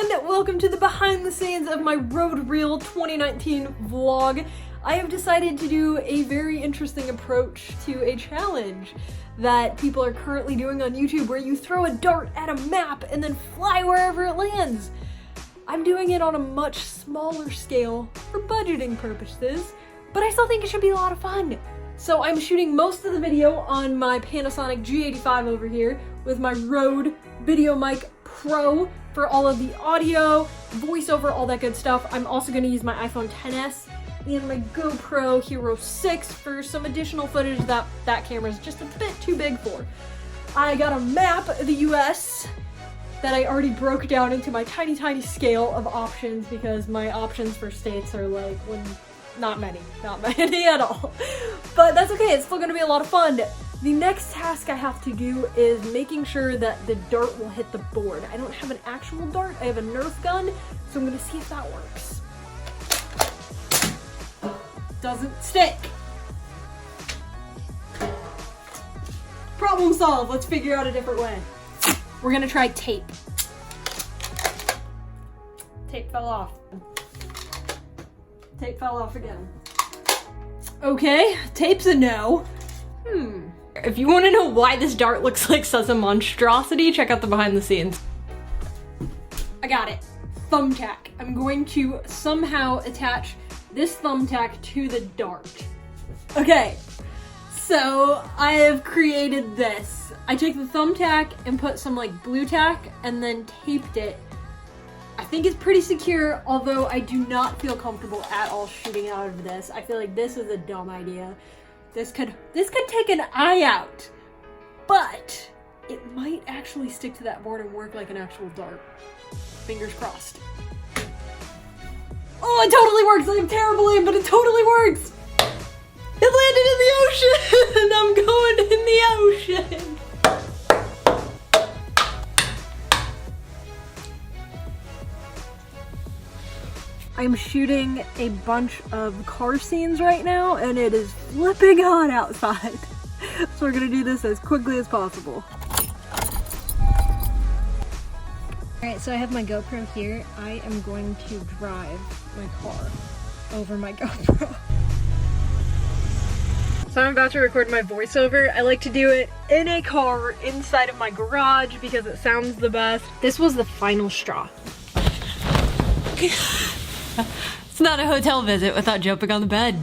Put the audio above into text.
everyone! Welcome to the behind the scenes of my Road Reel 2019 vlog. I have decided to do a very interesting approach to a challenge that people are currently doing on YouTube where you throw a dart at a map and then fly wherever it lands. I'm doing it on a much smaller scale for budgeting purposes, but I still think it should be a lot of fun. So I'm shooting most of the video on my Panasonic G85 over here with my Rode Videomic Pro for all of the audio, voiceover, all that good stuff. I'm also going to use my iPhoneXS and my GoPro Hero6 for some additional footage that camera's just a bit too big for. I got a map of the US that I already broke down into my tiny scale of options because my options for states are like not many at all. But that's okay, it's still gonna be a lot of fun. The next task I have to do is making sure that the dart will hit the board. I don't have an actual dart, I have a Nerf gun, so I'm gonna see if that works. Doesn't stick. Problem solved, let's figure out a different way. We're gonna try tape. Tape fell off. Tape fell off again. Okay, tape's a no. If you want to know why this dart looks like such a monstrosity, check out the behind the scenes. I got it. Thumbtack. I'm going to somehow attach this thumbtack to the dart. Okay, so I have created this. I took the thumbtack and put some like blue tack and then taped it. I think it's pretty secure, although I do not feel comfortable at all shooting out of this. I feel like this is a dumb idea. This could take an eye out, but it might actually stick to that board and work like an actual dart. Fingers crossed. Oh, it totally works! I'm terrible aim, but it totally works! It landed in the ocean! I'm going in the ocean! I'm shooting a bunch of car scenes right now, and it is flipping hot outside. So we're gonna do this as quickly as possible. Alright, so I have my GoPro here. I am going to drive my car over my GoPro. So I'm about to record my voiceover. I like to do it in a car inside of my garage because it sounds the best. This was the final straw. It's not a hotel visit without jumping on the bed.